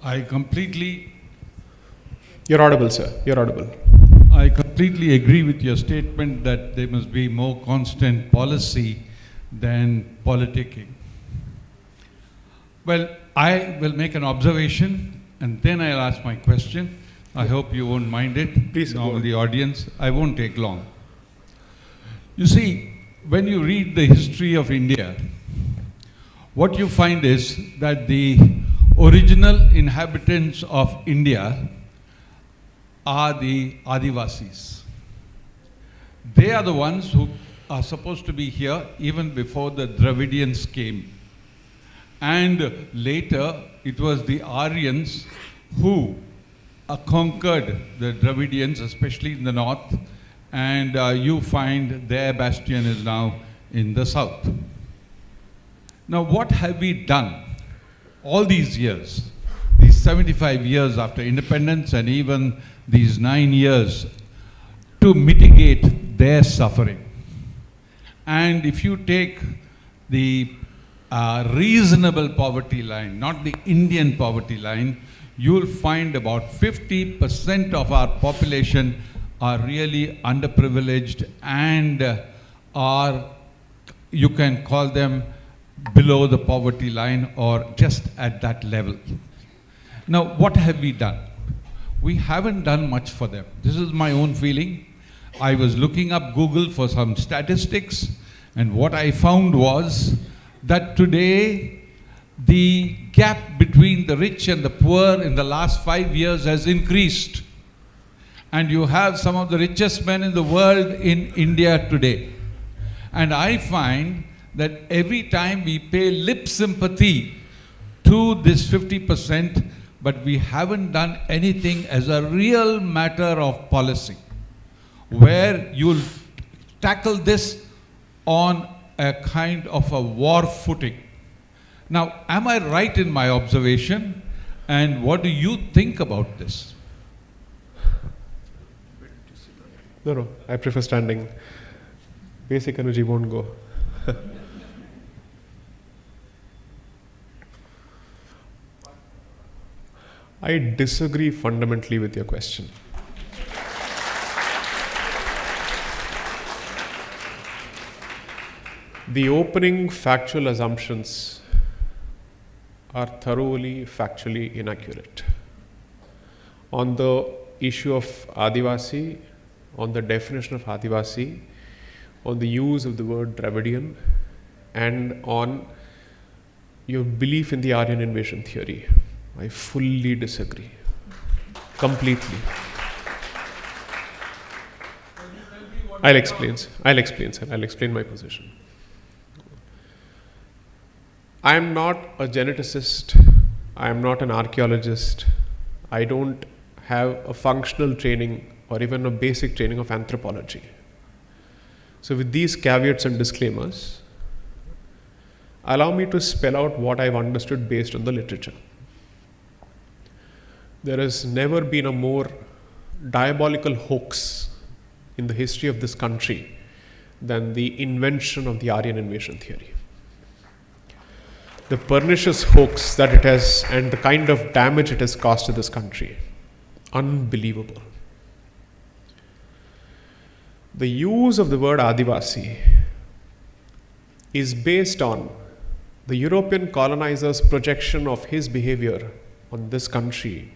I completely You're audible, sir. You're audible. I completely agree with your statement that there must be more constant policy than politicking. Well, I will make an observation and then I'll ask my question. I hope you won't mind it. Please, Now, go on. the audience, I won't take long. You see, when you read the history of India, what you find is that the original inhabitants of India are the Adivasis. They are the ones who are supposed to be here even before the Dravidians came. And later, it was the Aryans who conquered the Dravidians, especially in the north, and you find their bastion is now in the south. Now, what have we done all these years, these 75 years after independence and even these 9 years to mitigate their suffering? And if you take the reasonable poverty line, not the Indian poverty line, you'll find about 50% of our population are really underprivileged and are, you can call them below the poverty line or just at that level. Now, what have we done? We haven't done much for them. This is my own feeling. I was looking up Google for some statistics, and what I found was that today the gap between the rich and the poor in the last 5 years has increased. And you have some of the richest men in the world in India today. And I find that every time we pay lip sympathy to this 50%, but we haven't done anything as a real matter of policy, where you'll tackle this on a kind of a war footing. Now, am I right in my observation? And what do you think about this? No, I prefer standing. Basic energy won't go. I disagree fundamentally with your question. The opening factual assumptions are thoroughly factually inaccurate. On the issue of Adivasi, on the definition of Adivasi, on the use of the word Dravidian, and on your belief in the Aryan invasion theory, I fully disagree. Completely. I'll explain, sir. I'll explain my position. I am not a geneticist. I am not an archaeologist. I don't have a functional training or even a basic training of anthropology. So with these caveats and disclaimers, allow me to spell out what I've understood based on the literature. There has never been a more diabolical hoax in the history of this country than the invention of the Aryan invasion theory. The pernicious hoax that it has and the kind of damage it has caused to this country. Unbelievable. The use of the word Adivasi is based on the European colonizer's projection of his behavior on this country,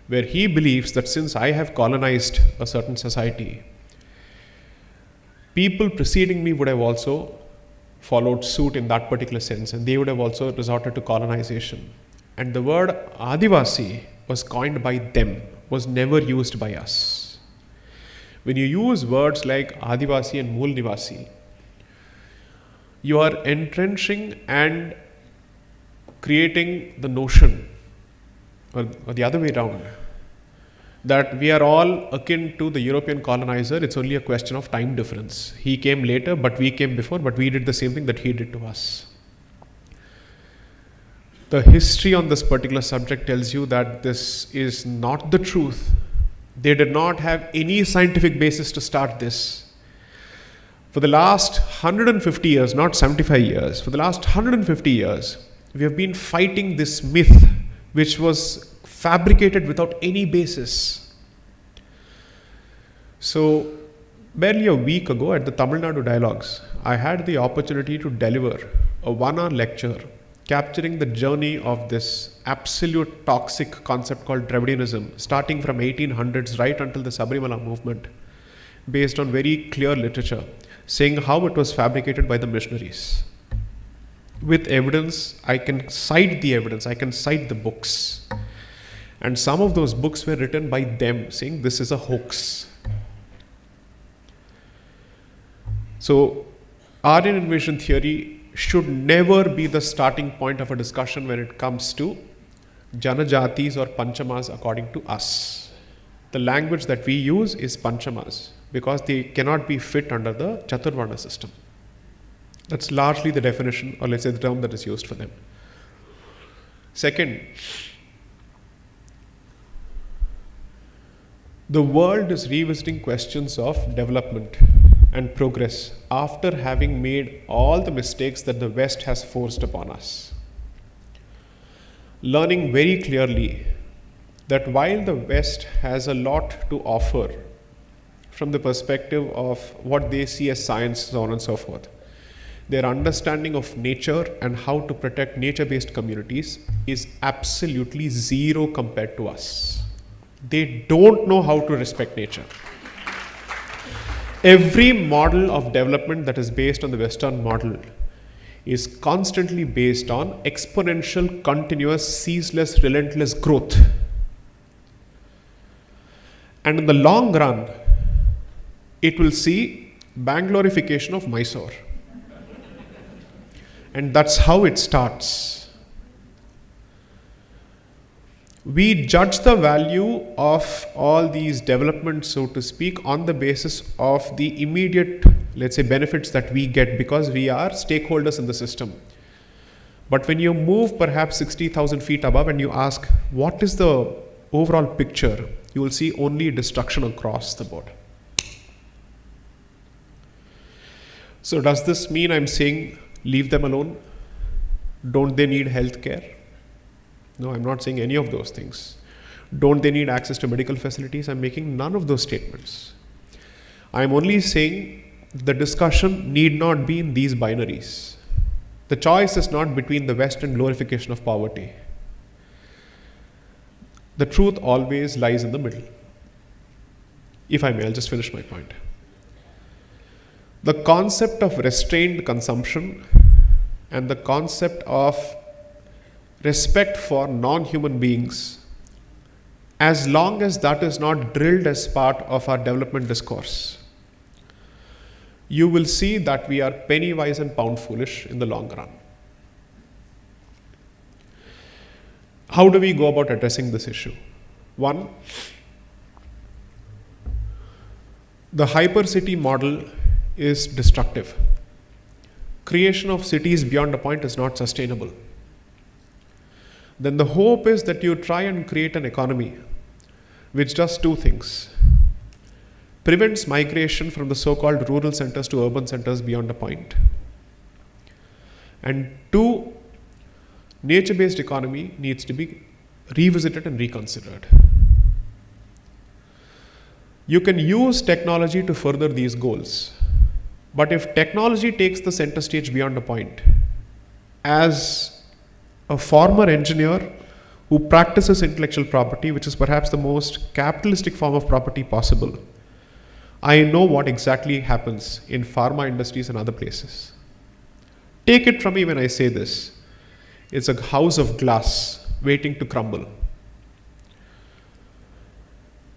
where he believes that since I have colonized a certain society, people preceding me would have also followed suit in that particular sense, and they would have also resorted to colonization. And the word Adivasi was coined by them, was never used by us. When you use words like Adivasi and Mool Nivasi, you are entrenching and creating the notion, or the other way around, that we are all akin to the European colonizer. It's only a question of time difference. He came later, but we came before, but we did the same thing that he did to us. The history on this particular subject tells you that this is not the truth. They did not have any scientific basis to start this. For the last 150 years, not 75 years, for the last 150 years, we have been fighting this myth, which was fabricated without any basis. So, barely a week ago at the Tamil Nadu Dialogues, I had the opportunity to deliver a 1-hour lecture capturing the journey of this absolute toxic concept called Dravidianism, starting from 1800s right until the Sabarimala movement, based on very clear literature, saying how it was fabricated by the missionaries. With evidence, I can cite the evidence, I can cite the books. And some of those books were written by them, saying this is a hoax. So, Aryan invasion theory should never be the starting point of a discussion when it comes to Janajatis or Panchamas according to us. The language that we use is Panchamas because they cannot be fit under the Chaturvarna system. That's largely the definition, or let's say the term that is used for them. Second, the world is revisiting questions of development and progress after having made all the mistakes that the West has forced upon us. Learning very clearly that while the West has a lot to offer from the perspective of what they see as science, so on and so forth, their understanding of nature and how to protect nature-based communities is absolutely zero compared to us. They don't know how to respect nature. Every model of development that is based on the Western model is constantly based on exponential, continuous, ceaseless, relentless growth. And in the long run, it will see Bangalorification of Mysore. And that's how it starts. We judge the value of all these developments, so to speak, on the basis of the immediate, let's say, benefits that we get because we are stakeholders in the system. But when you move perhaps 60,000 feet above and you ask, what is the overall picture? You will see only destruction across the board. So does this mean I'm saying leave them alone? Don't they need health care? No, I'm not saying any of those things. Don't they need access to medical facilities? I'm making none of those statements. I'm only saying the discussion need not be in these binaries. The choice is not between the West and glorification of poverty. The truth always lies in the middle. If I may, I'll just finish my point. The concept of restrained consumption and the concept of respect for non-human beings, as long as that is not drilled as part of our development discourse, you will see that we are penny wise and pound foolish in the long run. How do we go about addressing this issue? One, the hypercity model is destructive. Creation of cities beyond a point is not sustainable. Then the hope is that you try and create an economy which does two things. Prevents migration from the so-called rural centers to urban centers beyond a point. And two, nature-based economy needs to be revisited and reconsidered. You can use technology to further these goals. But if technology takes the center stage beyond a point, as a former engineer who practices intellectual property, which is perhaps the most capitalistic form of property possible, I know what exactly happens in pharma industries and other places. Take it from me when I say this. It's a house of glass waiting to crumble.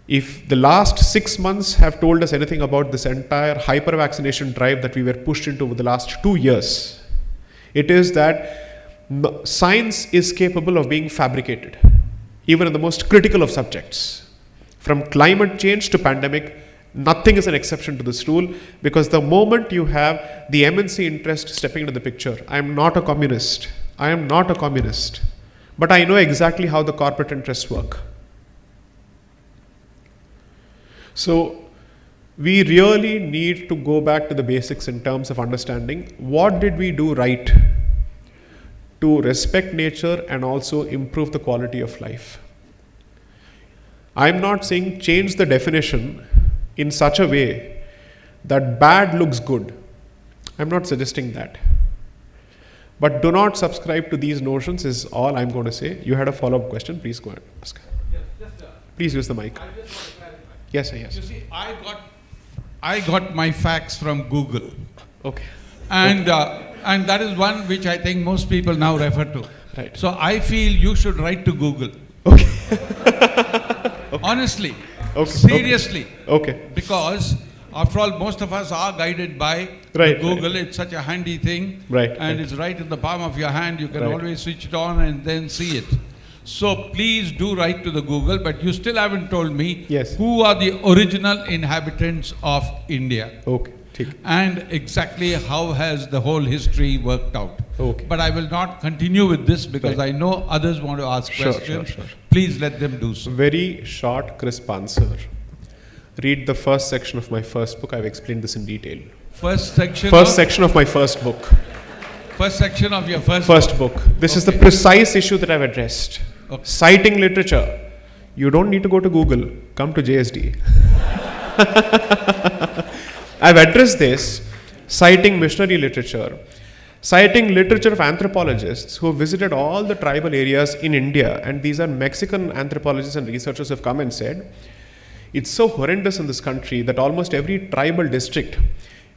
If the last 6 months have told us anything about this entire hyper-vaccination drive that we were pushed into over the last 2 years, it is that science is capable of being fabricated, even in the most critical of subjects. From climate change to pandemic, nothing is an exception to this rule, because the moment you have the MNC interest stepping into the picture, I am not a communist, but I know exactly how the corporate interests work. So we really need to go back to the basics in terms of understanding what did we do right to respect nature and also improve the quality of life. I'm not saying change the definition in such a way that bad looks good. I'm not suggesting that. But do not subscribe to these notions is all I'm going to say. You had a follow-up question. Please go ahead. Ask. Yes, Please use the mic. I just want to clarify. Yes, sir, yes. You see, I got my facts from Google. Okay. And that is one which I think most people now refer to. Right. So I feel you should write to Google. Okay. Honestly. Okay. Seriously. Okay. Because after all, most of us are guided by Right, Google. It's such a handy thing. Right, And right. it's right in the palm of your hand. You can Right. always switch it on and then see it. So please do write to the Google, but you still haven't told me Yes. who are the original inhabitants of India. Okay. ठीक. And exactly how has the whole history worked out. Okay. But I will not continue with this because Right. I know others want to ask Sure, questions. sure. Please let them do so. Very short, crisp answer. Read the first section of my first book. I've explained this in detail. First section. First section of my first book. First section of your First book. This is the Okay. precise issue that I've addressed. Okay. Citing literature. You don't need to go to Google. Come to JSD. I've addressed this, citing missionary literature, citing literature of anthropologists who visited all the tribal areas in India, and these are Mexican anthropologists and researchers who have come and said, it's so horrendous in this country that almost every tribal district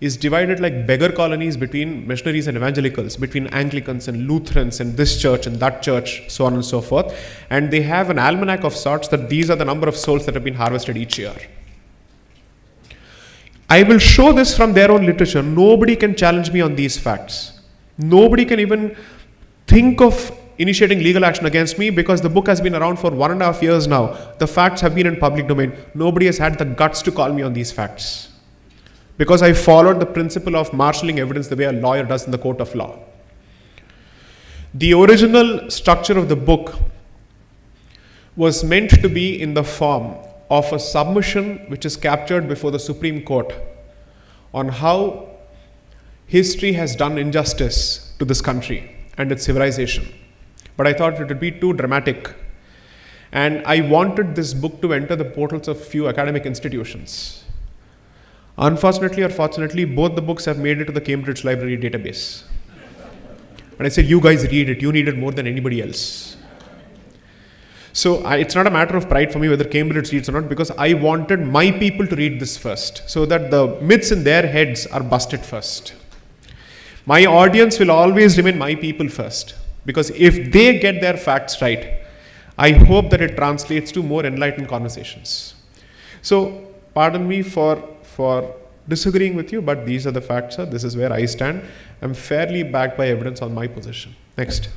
is divided like beggar colonies between missionaries and evangelicals, between Anglicans and Lutherans and this church and that church, so on and so forth. And they have an almanac of sorts that these are the number of souls that have been harvested each year. I will show this from their own literature. Nobody can challenge me on these facts. Nobody can even think of initiating legal action against me because the book has been around for 1.5 years now. The facts have been in public domain. Nobody has had the guts to call me on these facts. Because I followed the principle of marshalling evidence the way a lawyer does in the court of law. The original structure of the book was meant to be in the form of a submission which is captured before the Supreme Court on how history has done injustice to this country and its civilization. But I thought it would be too dramatic. And I wanted this book to enter the portals of few academic institutions. Unfortunately or fortunately, both the books have made it to the Cambridge Library database. And I said, you guys read it. You need it more than anybody else. So it's not a matter of pride for me whether Cambridge reads or not, because I wanted my people to read this first so that the myths in their heads are busted first. My audience will always remain my people first, because if they get their facts right, I hope that it translates to more enlightened conversations. So pardon me for disagreeing with you, but these are the facts, sir. This is where I stand. I'm fairly backed by evidence on my position. Next.